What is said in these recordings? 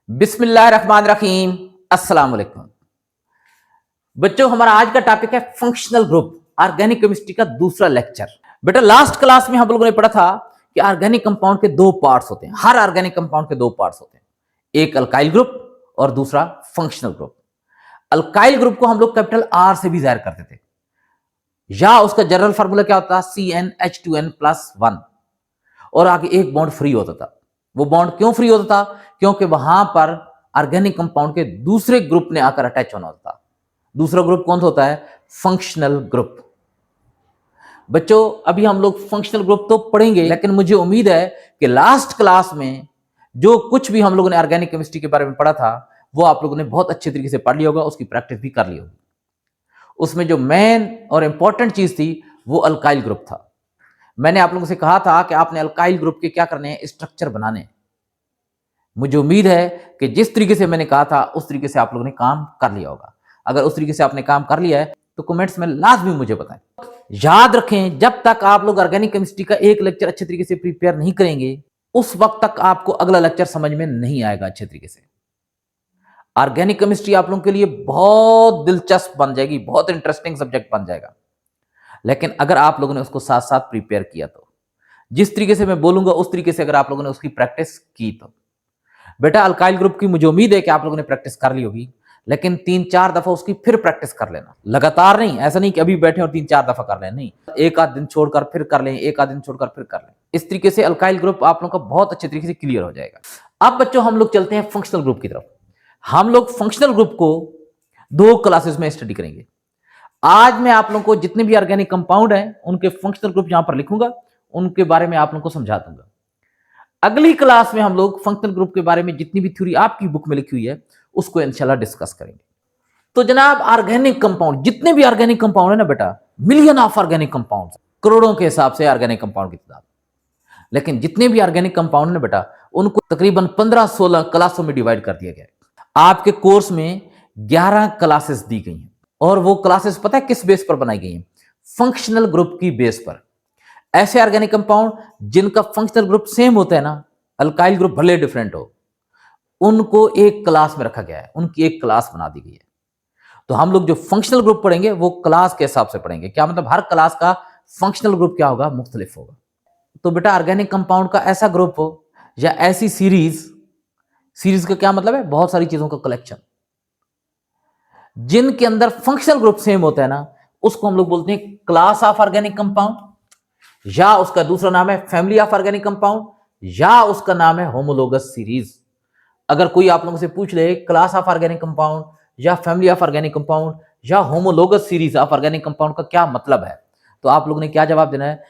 बिस्मिल्लाहिर्रहमानिर्रहीम। अस्सलाम वालेकुम बच्चों, हमारा आज का टॉपिक है फंक्शनल ग्रुप, ऑर्गेनिक केमिस्ट्री का दूसरा लेक्चर। बेटा लास्ट क्लास में हम लोगों ने पढ़ा था कि ऑर्गेनिक कंपाउंड के दो पार्ट्स होते हैं। हर ऑर्गेनिक कंपाउंड के दो पार्ट्स होते हैं, एक अल्काइल ग्रुप और दूसरा फंक्शनल ग्रुप। अल्काइल ग्रुप को हम लोग कैपिटल आर से भी जाहिर करते थे, या उसका जनरल फार्मूला क्या होता? CnH2n+1, और आगे एक बॉन्ड फ्री होता था। वो बॉन्ड क्यों फ्री होता था? क्योंकि वहां पर ऑर्गेनिक कंपाउंड के दूसरे ग्रुप ने आकर अटैच होना होता था। दूसरा ग्रुप कौन सा होता है? Functional group. बच्चों अभी हम लोग फंक्शनल ग्रुप तो पढ़ेंगे, लेकिन मुझे उम्मीद है कि लास्ट क्लास में जो कुछ भी हम लोगों ने ऑर्गेनिक केमिस्ट्री के बारे में पढ़ा था वो आप लोगों ने बहुत अच्छे तरीके से पढ़ लिया होगा, उसकी प्रैक्टिस भी कर ली होगी। उसमें जो मेन और इंपॉर्टेंट चीज थी वो अल्काइल ग्रुप था। मैंने आप लोगों से कहा था कि आपने अल्काइल ग्रुप के क्या करने हैं? स्ट्रक्चर बनाने हैं। मुझे उम्मीद है कि जिस तरीके से मैंने कहा था उस तरीके से आप लोगों ने काम कर लिया होगा। अगर उस तरीके से आपने काम कर लिया है तो कमेंट्स में लाजमी मुझे बताएं। याद रखें, जब तक आप लोग ऑर्गेनिक केमिस्ट्री का एक लेक्चर अच्छे तरीके से प्रिपेयर नहीं करेंगे उस वक्त तक आपको अगला लेक्चर समझ में नहीं आएगा अच्छे तरीके से। ऑर्गेनिक केमिस्ट्री आप लोगों के लिए बहुत दिलचस्प बन जाएगी, बहुत इंटरेस्टिंग सब्जेक्ट बन जाएगा, लेकिन अगर आप लोगों ने उसको साथ साथ प्रिपेयर किया तो, जिस तरीके से मैं बोलूंगा उस तरीके से अगर आप लोगों ने उसकी प्रैक्टिस की तो। बेटा अल्काइल ग्रुप की मुझे उम्मीद है कि आप लोगों ने प्रैक्टिस कर ली होगी, लेकिन 3-4 दफा उसकी फिर प्रैक्टिस कर लेना, लगातार नहीं। ऐसा नहीं कि अभी बैठे और 3-4 दफा कर लें, नहीं, एक आध दिन छोड़कर फिर कर लें, एक आध दिन छोड़कर फिर कर लें। इस तरीके से अल्काइल ग्रुप आप लोगों का बहुत अच्छे तरीके से क्लियर हो जाएगा। अब बच्चों हम लोग चलते हैं फंक्शनल ग्रुप की तरफ। हम लोग फंक्शनल ग्रुप को दो क्लासेस में स्टडी करेंगे। आज मैं आप लोगों को जितने भी ऑर्गेनिक कंपाउंड हैं उनके फंक्शनल ग्रुप यहां पर लिखूंगा, उनके बारे में आप लोगों को समझा दूंगा। अगली क्लास में हम लोग फंक्शनल ग्रुप के बारे में जितनी भी थ्योरी आपकी बुक में लिखी हुई है उसको इंशाल्लाह डिस्कस करेंगे। तो जनाब ऑर्गेनिक कंपाउंड, जितने भी ऑर्गेनिक कंपाउंड है ना बेटा, मिलियन ऑफ ऑर्गेनिक कंपाउंड, करोड़ों के हिसाब से ऑर्गेनिक कंपाउंड की तादाद। लेकिन जितने भी ऑर्गेनिक कंपाउंड है ना बेटा, उनको तकरीबन 15-16 क्लासों में डिवाइड कर दिया गया है। आपके कोर्स में 11 क्लासेस दी गई हैं, और वो क्लासेस पता है किस बेस पर बनाई गई हैं? फंक्शनल ग्रुप की बेस पर। ऐसे ऑर्गेनिक कंपाउंड जिनका फंक्शनल ग्रुप सेम होता है ना, अल्काइल ग्रुप भले डिफरेंट हो, उनको एक क्लास में रखा गया है, उनकी एक क्लास बना दी गई है। तो हम लोग जो फंक्शनल ग्रुप पढ़ेंगे वो क्लास के हिसाब से पढ़ेंगे। क्या मतलब? हर क्लास का फंक्शनल ग्रुप क्या होगा? मुख्तलिफ होगा। तो बेटा ऑर्गेनिक कंपाउंड का ऐसा ग्रुप हो या ऐसी सीरीज, सीरीज का क्या मतलब है? बहुत सारी चीजों का कलेक्शन, जिनके अंदर फंक्शनल ग्रुप सेम होता है ना, उसको हम लोग बोलते हैं क्लास ऑफ ऑर्गेनिक कंपाउंड, या उसका दूसरा नाम है फैमिली ऑफ ऑर्गेनिक कंपाउंड, या उसका नाम है होमोलोगस सीरीज। अगर कोई आप लोगों से पूछ ले क्लास ऑफ ऑर्गेनिक कंपाउंड या फैमिली ऑफ ऑर्गेनिक कंपाउंड या homologous series of organic compound का क्या मतलब है, तो आप लोगों ने क्या जवाब देना है?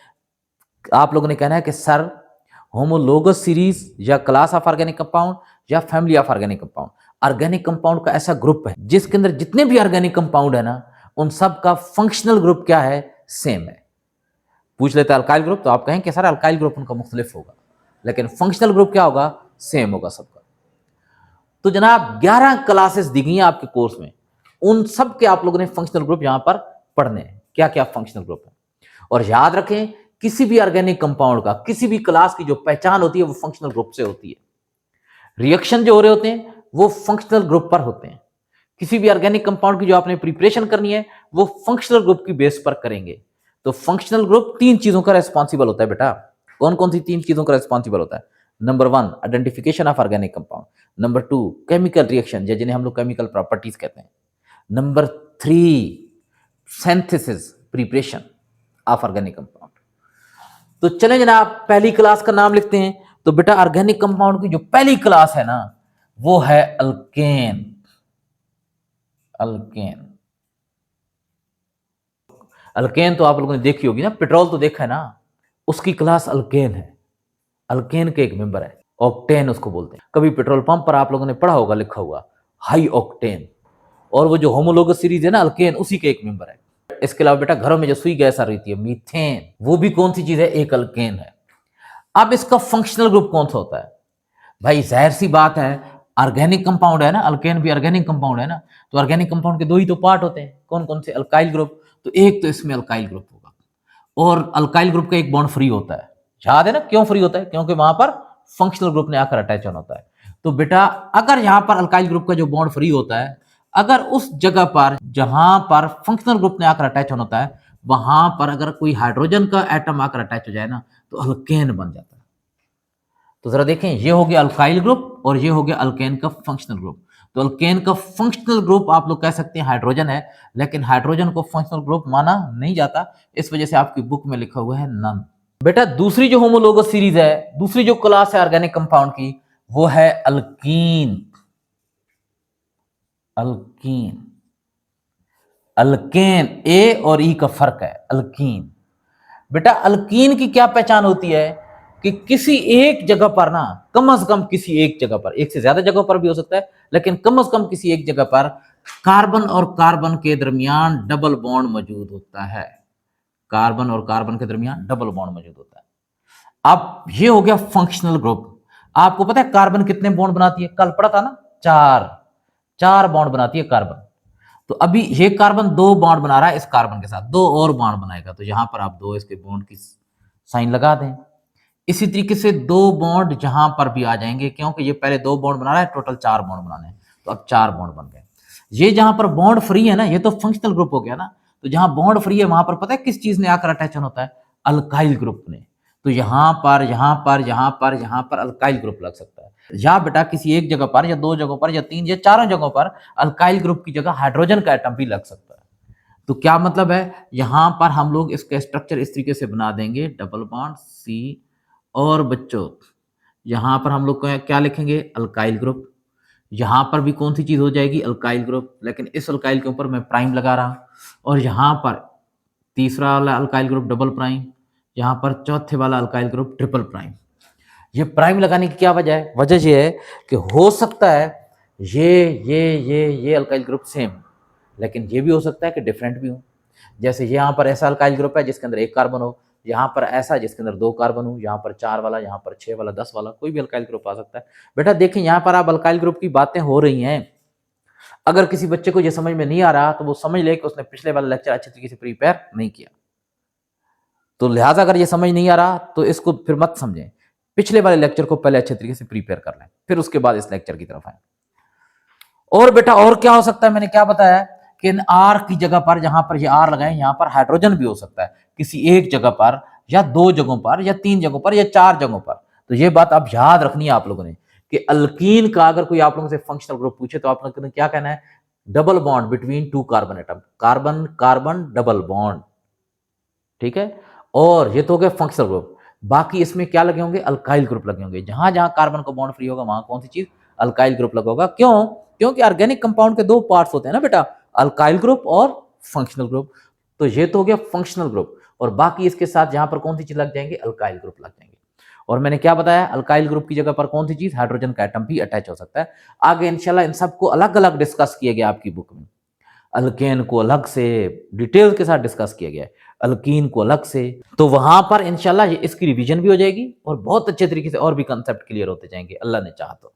आप लोगों ने कहना है कि सर होमोलोगस सीरीज या क्लास ऑफ ऑर्गेनिक कंपाउंड या family of organic compound. Organic compound का ऐसा ग्रुप है जिसके अंदर जितने भी ऑर्गेनिक कंपाउंड है ना, उन सब का फंक्शनल ग्रुप क्या है? सेम है। पूछ लेते हैं अल्काइल ग्रुप, तो आप कहेंगे सर अल्काइल ग्रुप उनका मुख्तलिफ होगा, लेकिन फंक्शनल ग्रुप क्या होगा? सेम होगा सबका। तो जनाब 11 क्लासेस दी गई हैं आपके कोर्स में, उन सब के आप लोगों ने फंक्शनल ग्रुप यहां पर पढ़ने हैं, क्या क्या फंक्शनल ग्रुप है। और याद रखें, किसी भी ऑर्गेनिक कंपाउंड का, किसी भी क्लास की जो पहचान होती है वो फंक्शनल ग्रुप से होती है। रिएक्शन जो हो रहे होते हैं वो फंक्शनल ग्रुप पर होते हैं। किसी भी ऑर्गेनिक कंपाउंड की जो आपने प्रिपरेशन करनी है वो फंक्शनल ग्रुप की बेस पर करेंगे। तो फंक्शनल ग्रुप 3 चीजों का रेस्पॉन्सिबल होता है बेटा। कौन कौन सी 3 चीजों का रेस्पॉन्सिबल होता है? Number 1 identification of organic compound, number 2 chemical reaction या जिन्हें हम लोग केमिकल प्रॉपर्टीज कहते हैं, number 3 synthesis preparation of organic compound. तो चलें जनाब पहली क्लास का नाम लिखते हैं। तो बेटा ऑर्गेनिक कंपाउंड की जो पहली क्लास है ना वो है अल्केन। अल्केन, अल्केन तो आप लोगों ने देखी होगी ना, पेट्रोल तो देखा है ना, उसकी क्लास अल्केन है। अल्केन के एक मेंबर है, ऑक्टेन उसको बोलते हैं। कभी पेट्रोल पंप पर आप लोगों ने पढ़ा होगा, लिखा हुआ हाई ऑक्टेन। और वो जो होमोलोगस सीरीज है ना अल्केन, उसी के एक मेंबर है। इसके अलावा बेटा घरों में जो सुई गैस आ रही थी मीथेन, वो भी कौन सी चीज है? एक अल्केन है। अब इसका फंक्शनल ग्रुप कौन सा होता है? भाई जाहिर सी बात है, ऑर्गेनिक कंपाउंड है ना, अल्केन भी ऑर्गेनिक कंपाउंड है ना, तो ऑर्गेनिक कंपाउंड के दो ही तो पार्ट होते हैं। कौन कौन से? Alkyl group. तो एक तो इसमें अल्काइल ग्रुप होगा, और अल्काइल ग्रुप का एक बॉन्ड फ्री होता है। याद है ना क्यों फ्री होता है? क्योंकि वहां पर फंक्शनल ग्रुप ने आकर अटैच होना होता है। तो बेटा अगर यहां पर अल्काइल ग्रुप का जो बॉन्ड फ्री होता है, अगर उस जगह पर जहां पर फंक्शनल ग्रुप ने आकर अटैच होना होता है, वहां पर अगर कोई हाइड्रोजन का एटम आकर अटैच हो जाए ना, तो अल्केन बन जाता है। तो जरा देखें, ये हो गया अल्काइल ग्रुप और ये हो गया अल्केन का फंक्शनल ग्रुप। तो अल्केन का फंक्शनल ग्रुप आप लोग कह सकते हैं हाइड्रोजन है, लेकिन हाइड्रोजन को फंक्शनल ग्रुप माना नहीं जाता, इस वजह से आपकी बुक में लिखा हुआ है नन। बेटा दूसरी जो होमोलोगस सीरीज है, दूसरी जो क्लास है ऑर्गेनिक कंपाउंड की, वो है अल्कीन। अल्कीन, अल्केन ए और ई का फर्क है, अल्कीन। बेटा अल्कीन की क्या पहचान होती है कि किसी एक जगह पर ना, कम से कम किसी एक जगह पर, एक से ज्यादा जगह पर भी हो सकता है, लेकिन कम से कम किसी एक जगह पर कार्बन और कार्बन के दरमियान डबल बॉन्ड मौजूद होता है। कार्बन और कार्बन के दरमियान डबल बॉन्ड मौजूद होता है। अब ये हो गया फंक्शनल ग्रुप। आपको पता है कार्बन कितने बॉन्ड बनाती है? कल पढ़ा था ना, चार। चार बॉन्ड बनाती है कार्बन। तो अभी ये कार्बन दो बॉन्ड बना रहा है इस कार्बन के साथ, दो और बॉन्ड बनाएगा, तो यहां पर आप दो इसके बॉन्ड की साइन लगा दें। इसी तरीके से दो बॉन्ड जहां पर भी आ जाएंगे, क्योंकि ये पहले दो बॉन्ड बना रहा है, टोटल चार बॉन्ड बनाने हैं, तो अब चार बॉन्ड बन गए। ये जहां पर बॉन्ड फ्री है ना, ये तो फंक्शनल ग्रुप हो गया ना, तो जहां बॉन्ड फ्री है वहां पर पता है किस चीज ने आकर अटैच होता है? अल्काइल ग्रुप ने। तो यहां पर यहां पर यहां पर यहां पर अल्काइल ग्रुप लग सकता है। या बेटा किसी एक जगह पर या दो जगहों पर या तीन या चारों जगहों पर अल्काइल ग्रुप की जगह हाइड्रोजन का एटम भी लग सकता है। तो क्या मतलब है, यहां पर हम लोग इसका स्ट्रक्चर इस तरीके से बना देंगे, डबल बॉन्ड सी, और बच्चों यहां पर हम लोग क्या लिखेंगे? Alkyl group. यहां पर भी कौन सी चीज हो जाएगी? अल्काइल ग्रुप, लेकिन इस अल्काइल के ऊपर मैं प्राइम लगा रहा हूं, और यहां पर तीसरा वाला अल्काइल ग्रुप डबल प्राइम, यहां पर चौथे वाला अल्काइल ग्रुप ट्रिपल प्राइम। ये प्राइम लगाने की क्या वजह है? वजह ये है कि हो सकता है ये अल्काइल ग्रुप सेम, लेकिन ये भी हो सकता है कि डिफरेंट भी हो। जैसे यहाँ पर ऐसा अल्काइल ग्रुप है जिसके अंदर एक कार्बन हो, यहाँ पर ऐसा जिसके अंदर दो कार्बन हो, यहाँ पर चार वाला, यहाँ पर छह वाला, 10 वाला, कोई भी अल्काइल ग्रुप आ सकता है। बेटा देखें यहाँ पर आप अल्काइल ग्रुप की बातें हो रही हैं। अगर किसी बच्चे को ये समझ में नहीं आ रहा तो वो समझ ले कि उसने पिछले वाला लेक्चर अच्छे तरीके से प्रिपेयर नहीं किया। तो लिहाजा अगर ये समझ नहीं आ रहा तो इसको फिर मत समझें, पिछले वाले लेक्चर को पहले अच्छे तरीके से प्रिपेयर कर लें, फिर उसके बाद इस लेक्चर की तरफ आए। और बेटा और क्या हो सकता है, मैंने क्या बताया कि आर की जगह पर, जहां पर ये आर लगाए, यहां पर हाइड्रोजन भी हो सकता है किसी एक जगह पर या दो जगहों पर या तीन जगहों पर या चार जगहों पर। तो ये बात आप याद रखनी है आप लोगों ने कि अल्कीन का अगर कोई आप लोगों से फंक्शनल ग्रुप पूछे तो आप लोगों ने क्या कहना है? Double bond between two carbon atom, carbon carbon double bond, ठीक है। और ये तो हो गया फंक्शनल ग्रुप। बाकी इसमें क्या लगे होंगे? अल्काइल ग्रुप लगे होंगे। जहां जहां कार्बन का बॉन्ड फ्री होगा वहां कौन सी चीज? अल्काइल ग्रुप लगा होगा। क्यों? क्योंकि ऑर्गेनिक कंपाउंड के दो पार्ट्स होते हैं ना बेटा, अल्काइल ग्रुप और फंक्शनल ग्रुप। तो ये तो हो गया फंक्शनल ग्रुप, और बाकी इसके साथ जहां पर कौन सी चीज लग जाएंगे? अल्काइल ग्रुप लग जाएंगे। और मैंने क्या बताया, अल्काइल ग्रुप की जगह पर कौन सी चीज? हाइड्रोजन का एटम भी अटैच हो सकता है। आगे इंशाल्लाह इन सबको अलग अलग डिस्कस किया गया आपकी बुक में। अल्केन को अलग से डिटेल के साथ डिस्कस किया गया है, अल्कीन को अलग से। तो वहां पर इंशाल्लाह इसकी रिवीजन भी हो जाएगी और बहुत अच्छे तरीके से और भी कंसेप्ट क्लियर होते जाएंगे अल्लाह ने चाहा तो।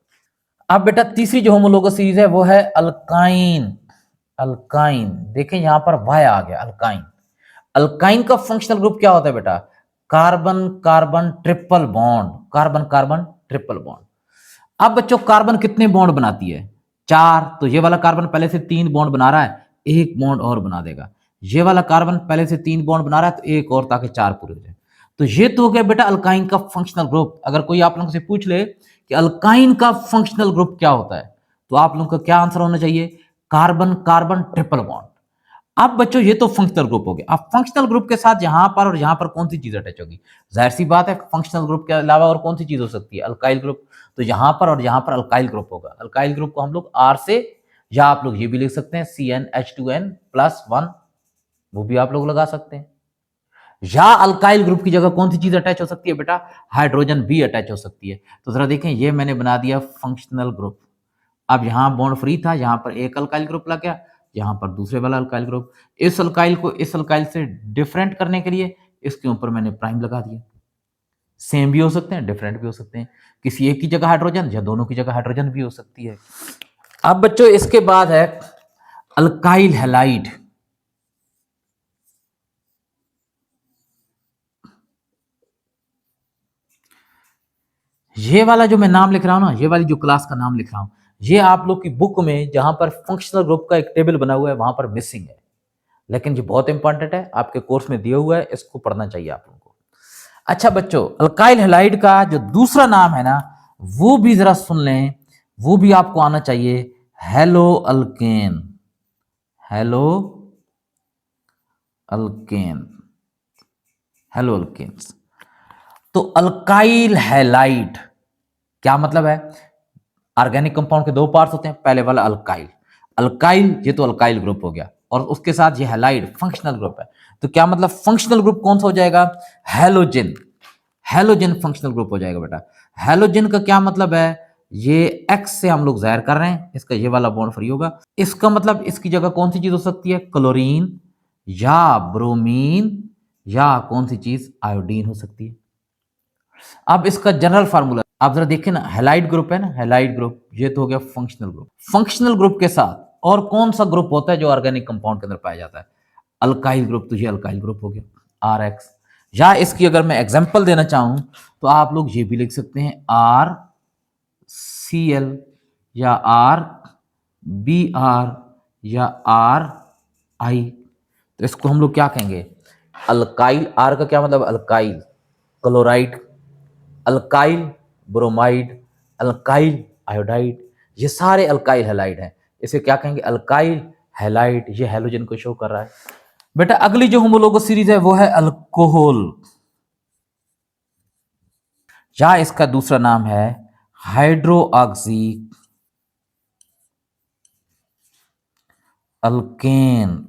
अब बेटा तीसरी जो होमोलोगस सीरीज है वो है अल्काइन। अल्काइन देखें यहां पर वाई आ गया, अल्काइन। अल्काइन का फंक्शनल ग्रुप क्या होता है बेटा? Carbon carbon triple bond, carbon carbon triple bond. अब बच्चों कार्बन कितने बॉन्ड बनाती है? चार। तो ये वाला कार्बन पहले से तीन बॉन्ड बना रहा है, एक बॉन्ड और बना देगा। ये वाला कार्बन पहले से तीन बॉन्ड बना रहा है, तो एक और, ताकि चार पूरे हो जाए। तो ये तो हो गया बेटा अल्काइन का फंक्शनल ग्रुप। अगर कोई आप लोगों से पूछ ले कि अल्काइन का फंक्शनल ग्रुप क्या होता है, तो आप लोगों का क्या आंसर होना चाहिए? Carbon carbon triple bond. अब बच्चों ये तो फंक्शनल ग्रुप हो गया। अब फंक्शनल ग्रुप के साथ यहां पर और यहां पर कौन सी चीज अटैच होगी? जाहिर सी बात है फंक्शनल ग्रुप के अलावा और कौन सी चीज हो सकती है? Alkyl group. तो यहां पर और यहां पर अल्काइल ग्रुप होगा। अल्काइल ग्रुप को हम लोग आर से, या आप लोग ये भी लिख सकते हैं CnH2n+1, वो भी आप लोग लगा सकते हैं। या अल्काइल ग्रुप की जगह कौन सी चीज अटैच हो सकती है बेटा? हाइड्रोजन भी अटैच हो सकती है। तो जरा देखें, ये मैंने बना दिया फंक्शनल ग्रुप। अब यहां बॉन्ड फ्री था, यहां पर एक अल्काइल ग्रुप लग गया, यहां पर दूसरे वाला अल्काइल ग्रुप। इस अल्काइल को इस अल्काइल से डिफरेंट करने के लिए इसके ऊपर मैंने प्राइम लगा दिया। सेम भी हो सकते हैं, डिफरेंट भी हो सकते हैं, किसी एक की जगह हाइड्रोजन या दोनों की जगह हाइड्रोजन भी हो सकती है। अब बच्चों इसके बाद है अल्काइल हैलाइड। ये वाला जो मैं नाम लिख रहा हूं ना, ये वाली जो क्लास का नाम लिख रहा हूं, ये आप लोग की बुक में जहां पर फंक्शनल ग्रुप का एक टेबल बना हुआ है वहां पर मिसिंग है, लेकिन ये बहुत इंपॉर्टेंट है, आपके कोर्स में दिया हुआ है, इसको पढ़ना चाहिए आप लोगों को। अच्छा बच्चों, अल्काइल हैलाइड का जो दूसरा नाम है ना, वो भी जरा सुन लें, वो भी आपको आना चाहिए, halo alkane. Halo alkane, halo alkanes. तो अल्काइल हैलाइड क्या मतलब है? ऑर्गेनिक कंपाउंड के दो पार्ट्स होते हैं, पहले वाला अल्काइल, अल्काइल ये तो अल्काइल ग्रुप हो गया, और उसके साथ ये हैलाइड फंक्शनल ग्रुप है। तो क्या मतलब फंक्शनल ग्रुप कौन सा हो जाएगा? हैलोजन। हैलोजन फंक्शनल ग्रुप हो जाएगा बेटा। हैलोजन का क्या मतलब है? ये एक्स से हम लोग जाहिर कर रहे हैं, इसका ये वाला बॉन्ड फ्री होगा, इसका मतलब इसकी जगह कौन सी चीज हो सकती है? क्लोरीन या ब्रोमीन या कौन सी चीज? आयोडीन हो सकती है। अब इसका जनरल फार्मूला आप जरा देखिए ना, हैलाइड ग्रुप है ना, हैलाइड ग्रुप ये तो हो गया फंक्शनल ग्रुप। फंक्शनल ग्रुप के साथ और कौन सा ग्रुप होता है जो ऑर्गेनिक कंपाउंड के अंदर पाया जाता है? Alkyl group. तो ये अल्काइल ग्रुप हो गया, आर एक्स। या इसकी अगर मैं एग्जांपल देना चाहूं तो आप लोग ये भी लिख सकते हैं, आर सी एल या आर बी आर या आर आई। तो इसको हम लोग क्या कहेंगे? अल्काइल। आर का क्या मतलब? Alkyl chloride, alkyl bromide, alkyl iodide, ये सारे अल्काइल हैलाइड हैं। इसे क्या कहेंगे? Alkyl halide. ये हैलोजन को शो कर रहा है। बेटा अगली जो होमोलोगस सीरीज है वो है अल्कोहल, या इसका दूसरा नाम है हाइड्रोऑक्सी अल्केन।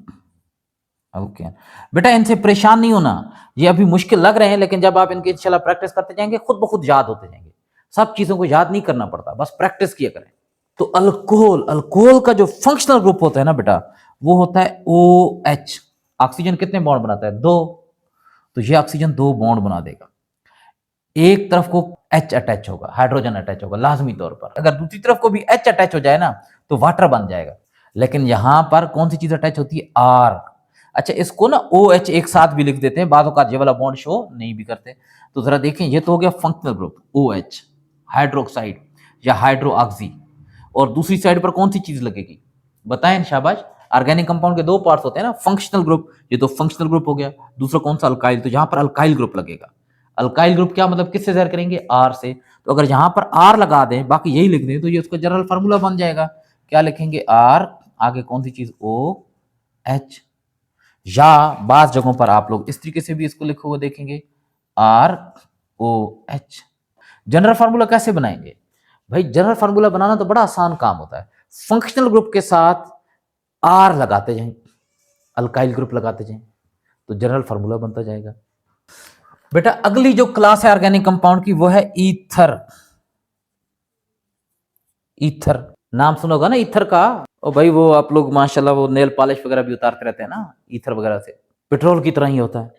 अल्केन। बेटा इनसे परेशान नहीं होना, ये अभी मुश्किल लग रहे हैं, लेकिन जब आप इनकी इंशाल्लाह प्रैक्टिस करते जाएंगे खुद ब खुद याद होते जाएंगे। सब चीजों को याद नहीं करना पड़ता, बस प्रैक्टिस किया करें। तो अल्कोहल, अल्कोहल का जो फंक्शनल ग्रुप होता है ना बेटा, वो होता है ओ एच। ऑक्सीजन कितने बॉन्ड बनाता है? दो। तो ये ऑक्सीजन दो बॉन्ड बना देगा, एक तरफ को एच अटैच होगा, हाइड्रोजन अटैच होगा लाजमी तौर पर। अगर दूसरी तरफ को भी एच अटैच हो जाए ना तो वाटर बन जाएगा, लेकिन यहां पर कौन सी चीज अटैच होती है? आर। अच्छा इसको ना ओ एच एक साथ भी लिख देते हैं, बाद औकात ये वाला बॉन्ड शो नहीं भी करते। तो जरा देखें, ये तो हो गया functional group O H, hydroxide या हाइड्रोऑक्सी। और दूसरी साइड पर कौन सी चीज लगेगी? बताएं शाबाश। ऑर्गेनिक कंपाउंड के दो पार्ट्स होते हैं ना, फंक्शनल ग्रुप, ये तो फंक्शनल ग्रुप हो गया, दूसरा कौन सा? अल्काइल। तो यहां पर अल्काइल ग्रुप लगेगा। अल्काइल ग्रुप क्या मतलब? किससे जाहिर करेंगे? आर से। तो अगर यहां पर आर लगा दें, बाकी यही लिख दें, तो ये उसका जनरल फार्मूला बन जाएगा। क्या लिखेंगे? आर, आगे कौन सी चीज? O H. या बास जगहों पर आप लोग इस तरीके से भी इसको लिखे हुए देखेंगे, R O H. General formula कैसे बनाएंगे भाई? जनरल फार्मूला बनाना तो बड़ा आसान काम होता है। फंक्शनल ग्रुप के साथ आर लगाते जाएं, अल्काइल ग्रुप लगाते जाएं, तो जनरल फार्मूला बनता जाएगा। बेटा अगली जो क्लास है ऑर्गेनिक कंपाउंड की वो है ईथर। ईथर नाम सुना होगा ना ईथर का। ओ भाई वो आप लोग माशाल्लाह वो नेल पॉलिश वगैरह भी उतारते रहते हैं ना ईथर वगैरह से, पेट्रोल की तरह ही होता है।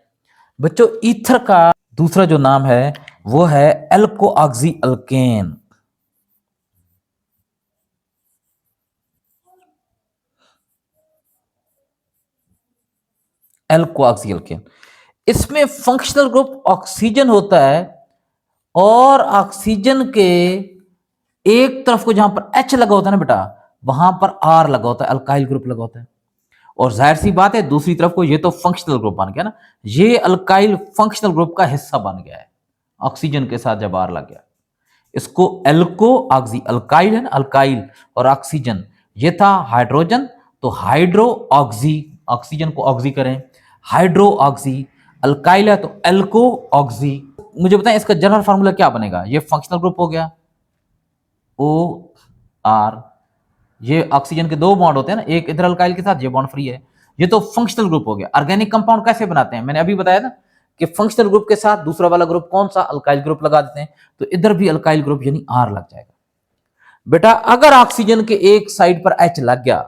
बच्चों ईथर का दूसरा जो नाम है वो है alkoxy alkane. Alkoxy alkane. इसमें फंक्शनल ग्रुप ऑक्सीजन होता है, और ऑक्सीजन के एक तरफ को जहां पर एच लगा होता है ना बेटा, वहां पर आर लगा होता है, अल्काइल ग्रुप लगा होता है। और जाहिर सी बात है दूसरी तरफ को ये तो फंक्शनल ग्रुप बन गया ना, ये अल्काइल फंक्शनल ग्रुप का हिस्सा बन गया है ऑक्सीजन के साथ जब आर लग गया। इसको एल्को ऑक्सी, अल्काइल है ना, अल्काइल और ऑक्सीजन, ये था हाइड्रोजन, तो हाइड्रो ऑक्सी, ऑक्सीजन को ऑक्सी करें, हाइड्रो ऑक्सी। अल्काइल है तो एल्को ऑक्सी। मुझे बताएं इसका जनरल फार्मूला क्या बनेगा? ये फंक्शनल ग्रुप हो गया ओ आर, ये ऑक्सीजन के दो बॉन्ड होते हैं ना, एक इधर अल्काइल के साथ, ये बॉन्ड फ्री है। ये तो फंक्शनल ग्रुप हो गया। ऑर्गेनिक कंपाउंड कैसे बनाते हैं? मैंने अभी बताया ना कि फंक्शनल ग्रुप के साथ दूसरा वाला ग्रुप कौन सा? अल्काइल ग्रुप लगा देते हैं, तो इधर भी अल्काइल ग्रुप यानी आर लग जाएगा। बेटा अगर ऑक्सीजन के एक साइड पर एच लग गया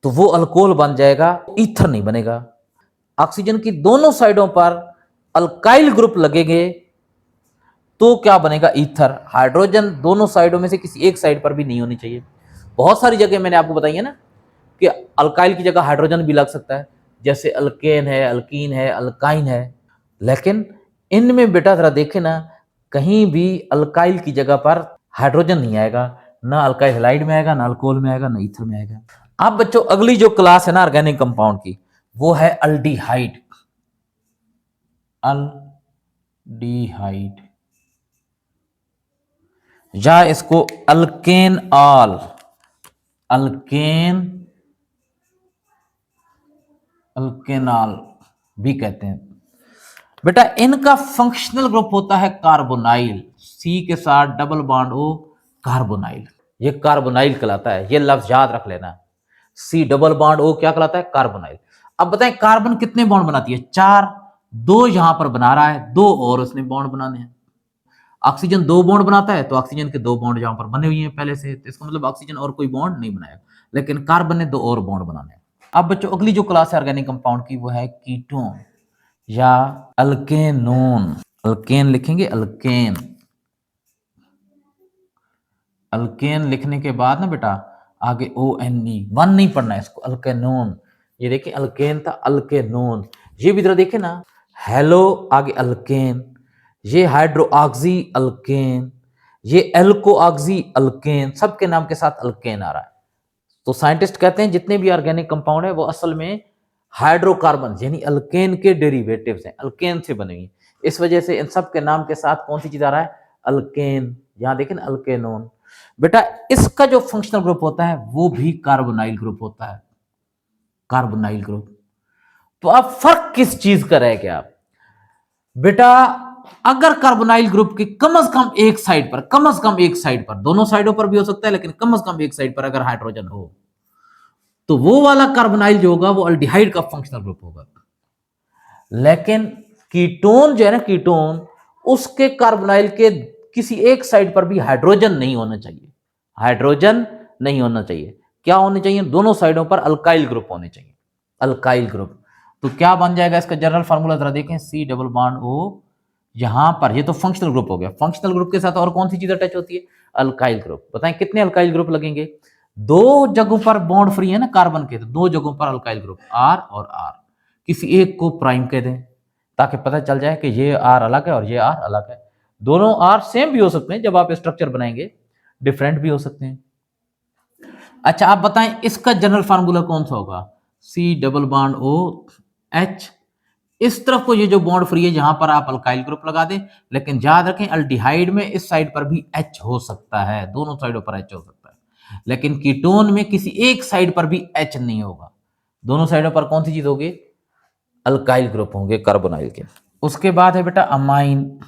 तो वो अल्कोहल बन जाएगा, ईथर नहीं बनेगा। ऑक्सीजन की दोनों साइडों पर अल्काइल ग्रुप लगेंगे तो क्या बनेगा? ईथर। हाइड्रोजन दोनों साइडों में से किसी एक साइड पर भी नहीं होनी चाहिए। बहुत सारी जगह मैंने आपको बताई है ना कि अल्काइल की जगह हाइड्रोजन भी लग सकता है, जैसे अल्केन है, अल्कीन है, अल्काइन है। लेकिन इनमें बेटा जरा देखे ना, कहीं भी अल्काइल की जगह पर हाइड्रोजन नहीं आएगा, ना अल्काइल हैलाइड में आएगा, ना अल्कोहल में आएगा, ना ईथर में आएगा। अब बच्चों अगली जो क्लास है ना ऑर्गेनिक कंपाउंड की, वो है अल्डिहाइड। अल्डिहाइड या इसको अल्केन ऑल, अल्केन अल्केनॉल भी कहते हैं। बेटा इनका फंक्शनल ग्रुप होता है कार्बोनाइल, सी के साथ डबल बॉन्ड ओ, कार्बोनाइल। ये कार्बोनाइल कहलाता है, ये लफ्ज याद रख लेना। सी डबल बॉन्ड ओ क्या कहलाता है? कार्बोनाइल। अब बताएं कार्बन कितने बॉन्ड बनाती है? 4। 2 यहां पर बना रहा है, 2 और उसने बॉन्ड बनाने हैं। ऑक्सीजन 2 बॉन्ड बनाता है, तो ऑक्सीजन के 2 बॉन्ड यहां पर बने हुए हैं पहले से, तो इसका मतलब ऑक्सीजन और कोई बॉन्ड नहीं बनाया, लेकिन कार्बन ने 2 और बॉन्ड बनाने हैं। अब बच्चों अगली जो क्लास है ऑर्गेनिक कंपाउंड की, वो है कीटोन या अल्केनोन। अल्केन लिखेंगे, अल्केन। अल्केन लिखने के बाद ना बेटा आगे ओ एन ई, 1 नहीं पढ़ना है इसको, अल्केनोन। ये देखिए अल्केन था, अल्केनोन। ये भी इधर देखे ना, हेलो आगे अल्केन, ये हाइड्रो ऑक्सी अल्केन, ये एल्को ऑक्सी अल्केन, सबके नाम के साथ अल्केन आ रहा है। तो साइंटिस्ट कहते हैं जितने भी ऑर्गेनिक कंपाउंड है वो असल में हाइड्रोकार्बन यानी अल्केन के डेरिवेटिव्स हैं, अल्केन से बने हुए। इस वजह से इन सब के नाम के साथ कौन सी चीज आ रहा है? अल्केन। यहां देखें ना अल्केनोन। बेटा इसका जो फंक्शनल ग्रुप होता है वो भी कार्बोनाइल ग्रुप होता है, कार्बोनाइल ग्रुप। तो अब फर्क किस चीज का रह गया बेटा? अगर कार्बोनाइल ग्रुप की कम से कम एक साइड पर, कम से कम एक साइड पर, दोनों साइडों पर भी हो सकता है लेकिन कम से कम एक साइड पर अगर हाइड्रोजन हो, तो वो वाला कार्बोनाइल जो होगा वो अल्डिहाइड का फंक्शनल ग्रुप होगा। लेकिन कीटोन जो है ना, कीटोन, उसके कार्बोनाइल के किसी एक साइड पर भी हाइड्रोजन नहीं होना चाहिए, हाइड्रोजन नहीं होना चाहिए। क्या होने चाहिए? दोनों साइडों पर अल्काइल ग्रुप होने चाहिए, अल्काइल ग्रुप। तो क्या बन जाएगा इसका जनरल फार्मूला? जरा देखें, सी डबल बॉन्ड ओ, यहां पर ये तो फंक्शनल ग्रुप हो गया। फंक्शनल ग्रुप के साथ और कौन सी चीज अटैच होती है? Alkyl group. बताएं कितने अल्काइल ग्रुप लगेंगे? 2 जगहों पर बॉन्ड फ्री है ना कार्बन के, तो 2 जगहों पर अल्काइल ग्रुप, आर और आर। किसी एक को प्राइम कह दें ताकि पता चल जाए कि ये आर अलग है और ये आर अलग है। दोनों आर सेम भी हो सकते हैं, जब आप स्ट्रक्चर बनाएंगे डिफरेंट भी हो सकते हैं। अच्छा आप बताएं इसका जनरल फार्मूला कौन सा होगा? C double bond O H. इस तरफ को ये जो बॉन्ड फ्री है यहां पर आप अल्काइल ग्रुप लगा दें, लेकिन याद रखें अल्डिहाइड में इस साइड पर भी एच हो सकता है, दोनों साइडों पर एच हो सकता है, लेकिन कीटोन में किसी एक साइड पर भी एच नहीं होगा। दोनों साइडों पर कौन सी चीज होगी? अल्काइल ग्रुप होंगे कार्बोनाइल के। उसके बाद है बेटा अमाइन।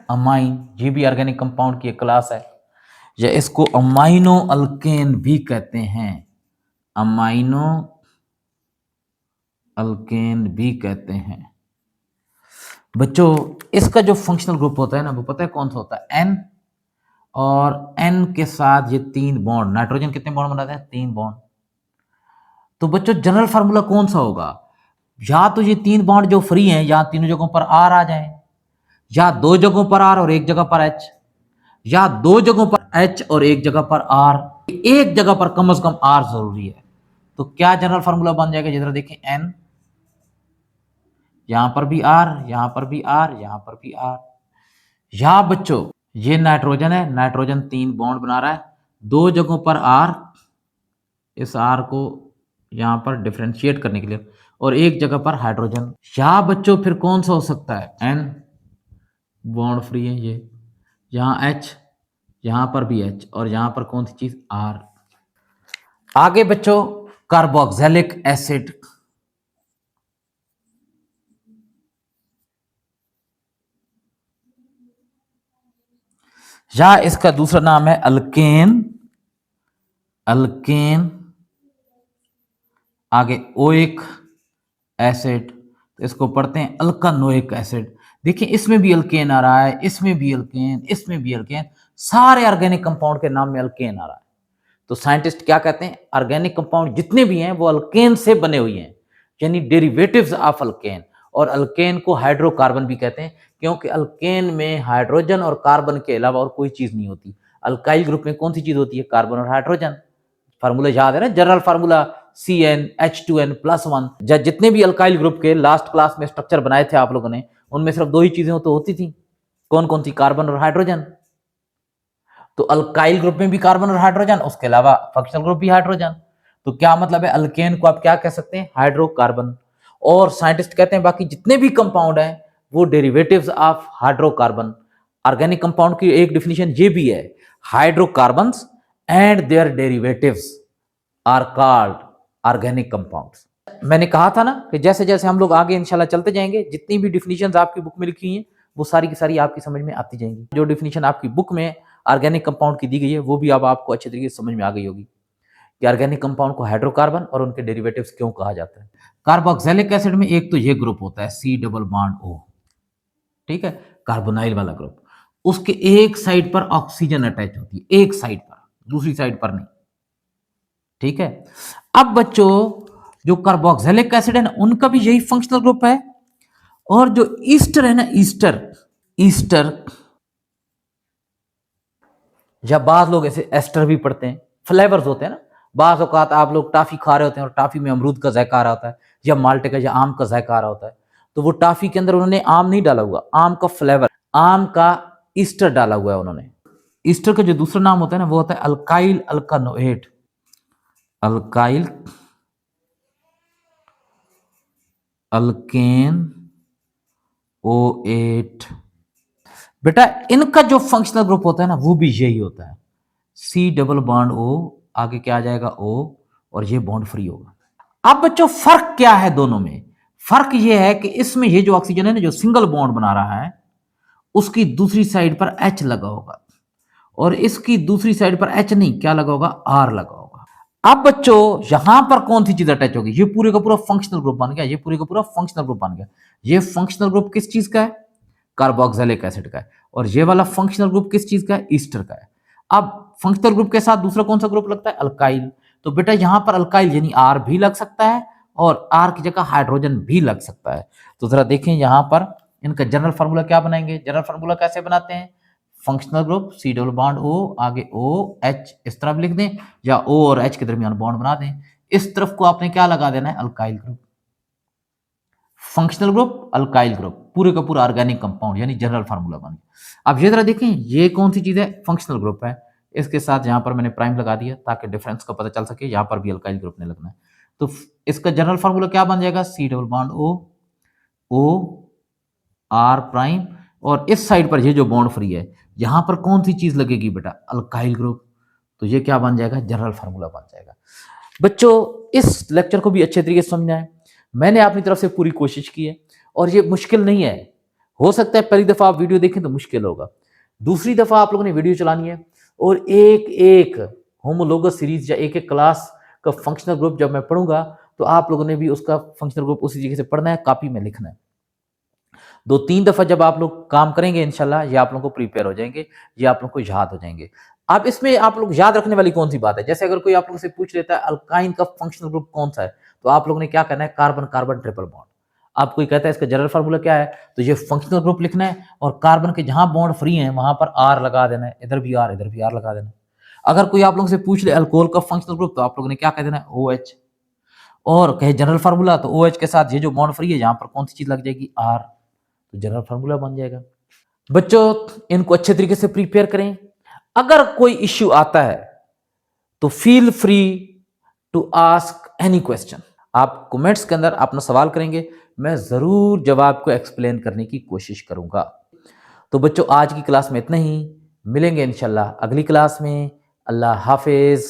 अमाइन ये भी ऑर्गेनिक कंपाउंड की एक क्लास है, या इसको अमाइनो अल्केन भी कहते हैं, अमाइनो अल्केन भी कहते हैं। बच्चों इसका जो फंक्शनल ग्रुप होता है ना, वो पता है कौन सा होता है? एन। और एन के साथ ये 3 बॉन्ड, नाइट्रोजन कितने बॉन्ड बनाते हैं? 3 बॉन्ड। तो बच्चों जनरल फार्मूला कौन सा होगा? या तो ये 3 बॉन्ड जो फ्री हैं या तीनों जगहों पर आर आ जाए, या 2 जगहों पर आर और एक जगह पर एच, या 2 जगहों पर एच और एक जगह पर आर, एक जगह पर कम से कम आर जरूरी है। तो क्या जनरल फार्मूला बन जाएगा? जरा देखें, एन, यहां पर भी आर, यहां पर भी आर, यहां पर भी आर। यहां बच्चों ये नाइट्रोजन है, नाइट्रोजन 3 बॉन्ड बना रहा है, 2 जगहों पर आर, इस आर को यहां पर डिफ्रेंशिएट करने के लिए, और एक जगह पर हाइड्रोजन। यहां बच्चों फिर कौन सा हो सकता है? एन, बॉन्ड फ्री है ये, यहां एच, यहां पर भी एच, और यहां पर कौन सी चीज? आर। आगे बच्चों कार्बोक्सिलिक एसिड। या इसका दूसरा नाम है अल्केन, अल्केन आगे ओइक एसिड, तो इसको पढ़ते हैं अल्कानोइक एसिड। देखिए इसमें भी अल्केन आ रहा है, इसमें भी अल्केन, इसमें भी अल्केन, सारे ऑर्गेनिक कंपाउंड के नाम में अल्केन आ रहा है। तो साइंटिस्ट क्या कहते हैं? ऑर्गेनिक कंपाउंड जितने भी हैं वो अल्केन से बने हुए हैं, यानी डेरिवेटिव्स ऑफ अल्केन। और अल्केन को हाइड्रोकार्बन भी कहते हैं, क्योंकि अल्केन में हाइड्रोजन और कार्बन के अलावा और कोई चीज नहीं होती। अल्काइल ग्रुप में कौन सी चीज होती है? कार्बन और हाइड्रोजन। फार्मूला याद है ना, जनरल फार्मूला CnH2n+1। जितने भी अल्काइल ग्रुप के लास्ट क्लास में स्ट्रक्चर बनाए थे आप लोगों ने, उनमें सिर्फ दो ही चीजें तो होती थी, कौन कौन सी, कार्बन और हाइड्रोजन। तो अल्काइल ग्रुप में भी कार्बन और हाइड्रोजन, उसके अलावा फंक्शनल ग्रुप भी हाइड्रोजन। तो क्या मतलब है, अल्केन को आप क्या कह सकते हैं, हाइड्रोकार्बन। और साइंटिस्ट कहते हैं बाकी जितने भी कंपाउंड हैं वो derivatives of hydrocarbon. Organic compound की एक डिफिनेशन ये भी है, hydrocarbons and their derivatives are called organic compounds. मैंने कहा था ना कि जैसे जैसे हम लोग आगे इंशाल्लाह चलते जाएंगे, जितनी भी डिफिनेशंस आपकी बुक में लिखी हैं वो सारी की सारी आपकी समझ में आती जाएंगी। जो डिफिनेशन आपकी बुक में ऑर्गेनिक कंपाउंड की दी गई है वो भी अब आपको अच्छे तरीके से समझ में आ गई होगी कि ऑर्गेनिक कंपाउंड को हाइड्रोकार्बन और उनके डेरिवेटिव्स क्यों कहा जाता है। कार्बोक्सिलिक एसिड में एक तो ये ग्रुप होता है C डबल बॉन्ड O, ठीक है, कार्बोनाइल वाला ग्रुप। उसके एक साइड पर ऑक्सीजन अटैच होती है, एक साइड पर, दूसरी साइड पर नहीं, ठीक है। अब बच्चों जो कार्बोक्सिलिक एसिड है ना, उनका भी यही फंक्शनल ग्रुप है। और जो ईस्टर है ना, ईस्टर, ईस्टर या बाद लोग ऐसे एस्टर भी पढ़ते हैं, फ्लेवर्स होते हैं ना, बाज़ औक़ात आप लोग टॉफ़ी खा रहे होते हैं और टॉफ़ी में अमरूद का जायका आ रहा होता है या माल्टे का या आम का जायका आ रहा होता है, तो वो टॉफ़ी के अंदर उन्होंने आम नहीं डाला हुआ, आम का फ्लेवर, आम का ईस्टर डाला हुआ है उन्होंने। ईस्टर का जो दूसरा नाम होता है ना वो होता है अल्काइल अल्कानोएट, अल्काइल अल्केन O8। बेटा इनका जो फंक्शनल ग्रुप होता है ना वो भी यही होता है, C डबल बॉन्ड O, आगे क्या आ जाएगा O, और ये बॉन्ड फ्री होगा। अब बच्चों फर्क क्या है दोनों में, फर्क ये है कि इसमें ये जो ऑक्सीजन है ना जो सिंगल बॉन्ड बना रहा है उसकी दूसरी साइड पर H लगा होगा और इसकी दूसरी साइड पर H नहीं, क्या लगा होगा, R लगा होगा। अब बच्चों यहां पर कौन सी चीज अटैच होगी, ये पूरे का पूरा फंक्शनल ग्रुप बन गया, ये पूरे का पूरा फंक्शनल ग्रुप बन गया। ये फंक्शनल ग्रुप किस चीज का है, कार्बोक्सिलिक एसिड का है, और ये वाला फंक्शनल ग्रुप किस चीज का है, ईस्टर का है। अब फंक्शनल ग्रुप के साथ दूसरा कौन सा ग्रुप लगता है, अल्काइल। तो बेटा यहां पर अल्काइल यानी R भी लग सकता है और R की जगह हाइड्रोजन भी लग सकता है। तो जरा देखें यहां पर इनका जनरल फार्मूला क्या बनाएंगे, जनरल फार्मूला कैसे बनाते हैं, functional group C double bond O, आगे OH इस तरफ लिख दें या O और H के दरमियान बॉन्ड बना दें, इस तरफ को आपने क्या लगा देना है, alkyl group. Functional group alkyl group, पूरे का पूरा ऑर्गेनिक कंपाउंड यानी जनरल फार्मूला बन गया। अब ये जरा देखें ये कौन सी चीज है, फंक्शनल ग्रुप है, इसके साथ यहां पर मैंने प्राइम लगा दिया ताकि डिफरेंस का पता चल सके, यहां पर भी अल्काइल ग्रुप ने लगना है। तो इसका जनरल फार्मूला क्या बन जाएगा, C double bond O R prime, और इस साइड पर ये जो बॉन्ड फ्री है यहां पर कौन सी चीज लगेगी बेटा, अल्काइल ग्रुप। तो ये क्या बन जाएगा, जनरल फार्मूला बन जाएगा। बच्चों इस लेक्चर को भी अच्छे तरीके से समझना है, मैंने अपनी तरफ से पूरी कोशिश की है और ये मुश्किल नहीं है। हो सकता है पहली दफा आप वीडियो देखें तो मुश्किल होगा, दूसरी दफा आप लोगों ने वीडियो चलानी है और एक एक होमोलोगस सीरीज या एक एक क्लास का फंक्शनल ग्रुप जब मैं पढ़ूंगा तो आप लोगों ने भी उसका फंक्शनल ग्रुप उसी तरीके से पढ़ना है, कॉपी में लिखना है। 2-3 दफा जब आप लोग काम करेंगे इंशाल्लाह ये आप लोगों को प्रिपेयर हो जाएंगे, ये आप लोगों को याद हो जाएंगे। अब इसमें आप लोग याद रखने वाली कौन सी बात है, जैसे अगर कोई आप लोगों से पूछ लेता है अल्काइन का फंक्शनल ग्रुप कौन सा है, तो आप लोगों ने क्या करना है, कार्बन कार्बन ट्रिपल बॉन्ड। आप कोई कहता है इसका जनरल फार्मूला क्या है, तो ये फंक्शनल ग्रुप लिखना है और कार्बन के जहां बॉन्ड फ्री हैं वहां पर R लगा देना है, इधर भी R इधर भी R लगा देना है। अगर कोई आप लोगों से पूछ ले अल्कोहल का फंक्शनल ग्रुप, तो आप लोगों ने क्या कह देना है, OH। और कहे जनरल फार्मूला, तो OH के साथ ये जो बॉन्ड फ्री है यहां पर कौन सी चीज लग जाएगी, R, तो जनरल फार्मूला बन जाएगा। बच्चों इनको अच्छे तरीके से प्रिपेयर करें, अगर कोई इश्यू आता है तो feel free to ask any question. आप कमेंट्स के अंदर अपना सवाल करेंगे, मैं जरूर जवाब को एक्सप्लेन करने की कोशिश करूंगा। तो बच्चों आज की क्लास में इतना ही, मिलेंगे इंशाल्लाह अगली क्लास में। अल्लाह हाफिज।